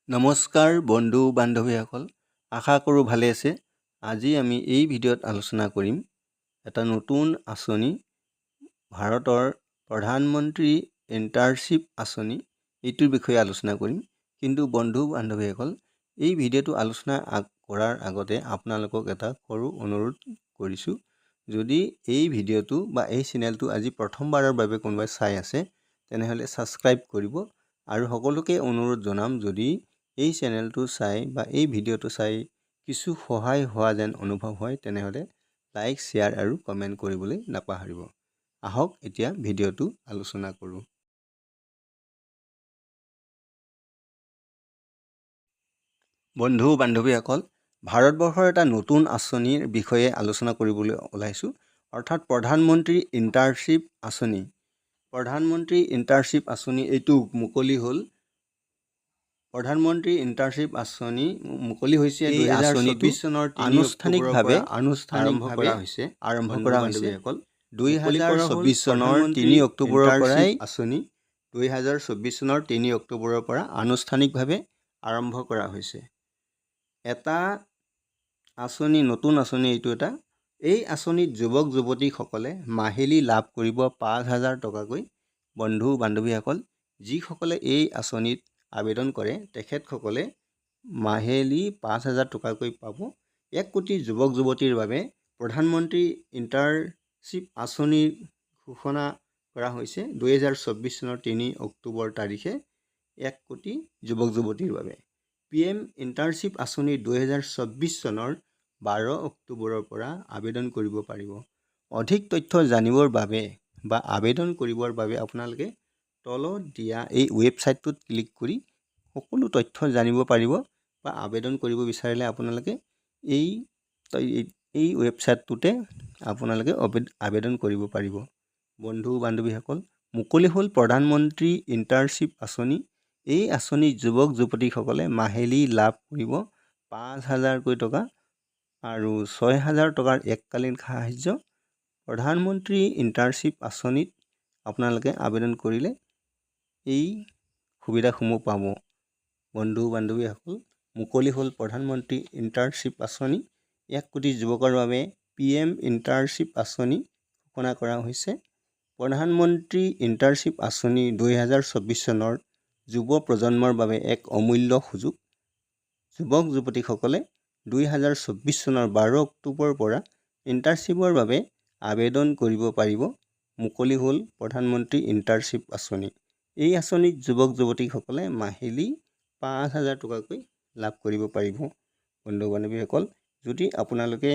নমস্কাৰ বন্ধু বান্ধৱীসকল, আশা কৰোঁ ভালে আছে। আজি আমি এই ভিডিঅ'ত আলোচনা কৰিম এটা নতুন আঁচনি, ভাৰতৰ প্ৰধানমন্ত্ৰী ইণ্টাৰ্ণশ্বিপ আঁচনি। এইটোৰ বিষয়ে আলোচনা কৰিম। কিন্তু বন্ধু বান্ধৱীসকল, এই ভিডিঅ'টো আলোচনা কৰাৰ আগতে আপোনালোকক এটা সৰু অনুৰোধ কৰিছোঁ। যদি এই ভিডিঅ'টো বা এই চেনেলটো আজি প্ৰথমবাৰৰ বাবে কোনোবাই চাই আছে, তেনেহ'লে ছাবস্ক্ৰাইব কৰিব। আৰু সকলোকে অনুৰোধ জনাম, যদি এই চেনেলটো চাই বা এই ভিডিঅ'টো চাই কিছু সহায় হোৱা যেন অনুভৱ হয়, তেনেহ'লে লাইক, শ্বেয়াৰ আৰু কমেণ্ট কৰিবলৈ নাপাহৰিব। আহক এতিয়া ভিডিঅ'টো আলোচনা কৰোঁ। বন্ধু বান্ধৱীসকল, ভাৰতবৰ্ষৰ এটা নতুন আঁচনিৰ বিষয়ে আলোচনা কৰিবলৈ ওলাইছোঁ, অৰ্থাৎ প্ৰধানমন্ত্ৰী ইণ্টাৰ্ণশ্বিপ আঁচনি। প্ৰধানমন্ত্ৰী ইণ্টাৰ্ণশ্বিপ আঁচনি এইটো মুকলি হ'ল। প্ৰধানমন্ত্ৰী ইণ্টাৰ্ণশ্বিপ আঁচনি মুকলি হৈছে 2024 চনৰ আনুষ্ঠানিকভাৱে আৰম্ভ কৰা হৈছে। 2024 চনৰ 3 অক্টোবৰৰ পৰাই আঁচনি 2024 চনৰ 3 অক্টোবৰৰ পৰা আনুষ্ঠানিকভাৱে আৰম্ভ কৰা হৈছে। এটা আঁচনি, নতুন আঁচনি এইটো এটা। এই আঁচনিত যুৱক যুৱতীসকলে মাহিলী লাভ কৰিব 5,000 টকাকৈ। বন্ধু বান্ধৱীসকল, যিসকলে এই আঁচনিত আবেদন কৰে তেখেতসকলে মাহিলী 5,000 টকাকৈ পাব। 1 কোটি যুৱক যুৱতীৰ বাবে প্ৰধানমন্ত্ৰী ইণ্টাৰ্ণশ্বিপ আঁচনি ঘোষণা কৰা হৈছে 2024 চনৰ 3 অক্টোবৰ তাৰিখে। 1 কোটি যুৱক যুৱতীৰ বাবে PM ইণ্টাৰ্ণশ্বিপ আঁচনি 2024 চনৰ 12 অক্টোবৰৰ পৰা আবেদন কৰিব পাৰিব। অধিক তথ্য জানিবৰ বাবে বা আবেদন কৰিবৰ বাবে আপোনালোকে তলত দিয়া এই ৱেবছাইটটোত ক্লিক কৰি সকলো তথ্য জানিব পাৰিব, বা আবেদন কৰিব বিচাৰিলে আপোনালোকে এই ৱেবছাইটটোতে আপোনালোকে আবেদন কৰিব পাৰিব। বন্ধু বান্ধৱীসকল, মুকলি হ'ল প্ৰধানমন্ত্ৰী ইণ্টাৰ্ণশ্বিপ আঁচনি। এই আঁচনি যুৱক যুৱতীসকলে মাহিলী লাভ কৰিব 5,000কৈ টকা আৰু 6,000 টকাৰ এককালীন সাহায্য। প্ৰধানমন্ত্ৰী ইণ্টাৰ্ণশ্বিপ আঁচনিত আপোনালোকে আবেদন কৰিলে এই সুবিধাসমূহ পাব। বন্ধু বান্ধৱীসকল, মুকলি হ'ল প্ৰধানমন্ত্ৰী ইণ্টাৰ্ণশ্বিপ আঁচনি। 1 কোটি যুৱকৰ বাবে PM ইণ্টাৰ্ণশ্বিপ আঁচনি ঘোষণা কৰা হৈছে। প্ৰধানমন্ত্ৰী ইণ্টাৰ্ণশ্বিপ আঁচনি 2024 চনৰ যুৱ প্ৰজন্মৰ বাবে এক অমূল্য সুযোগ। যুৱক যুৱতীসকলে 2024 চনৰ 12 অক্টোবৰৰ পৰা ইণ্টাৰ্ণশ্বিপৰ বাবে আবেদন কৰিব পাৰিব। মুকলি হ'ল প্ৰধানমন্ত্ৰী ইণ্টাৰ্ণশ্বিপ আঁচনি। এই আঁচনিত যুৱক যুৱতীসকলে মাহিলী 5,000 টকাকৈ লাভ কৰিব পাৰিব। বন্ধু বান্ধৱীসকল, যদি আপোনালোকে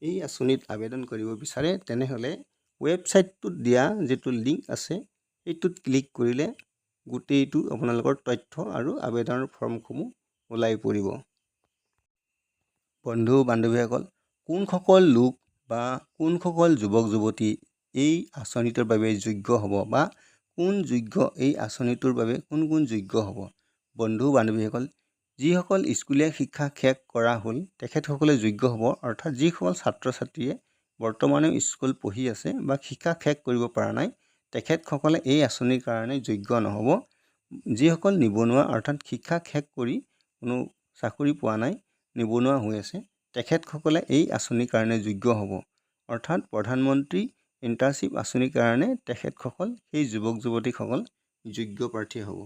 এই আঁচনিত আবেদন কৰিব বিচাৰে, তেনেহ'লে ৱেবছাইটটোত দিয়া যিটো লিংক আছে সেইটোত ক্লিক কৰিলে গোটেইটো আপোনালোকৰ তথ্য আৰু আবেদনৰ ফৰ্মসমূহ ওলাই পৰিব। বন্ধু বান্ধৱীসকল, কোনসকল লোক বা কোনসকল যুৱক যুৱতী এই আঁচনিটোৰ বাবে যোগ্য হ'ব, বা কোন যোগ্য এই আঁচনিটোৰ বাবে কোন যোগ্য হ'ব? বন্ধু বান্ধৱীসকল, যিসকল স্কুলীয়া শিক্ষা শেষ কৰা হ'ল তেখেতসকলে যোগ্য হ'ব। অৰ্থাৎ যিসকল ছাত্ৰ ছাত্ৰীয়ে বৰ্তমানেও স্কুল পঢ়ি আছে বা শিক্ষা শেষ কৰিব পৰা নাই, তেখেতসকলে এই আঁচনিৰ কাৰণে যোগ্য নহ'ব। যিসকল নিবনুৱা, অৰ্থাৎ শিক্ষা শেষ কৰি কোনো চাকৰি পোৱা নাই, নিবনুৱা হৈ আছে, তেখেতসকলে এই আঁচনিৰ কাৰণে যোগ্য হ'ব। অৰ্থাৎ প্ৰধানমন্ত্ৰী ইণ্টাৰ্ণশ্বিপ আঁচনিৰ কাৰণে তেখেতসকল, সেই যুৱক যুৱতীসকল যোগ্য প্ৰাৰ্থী হ'ব।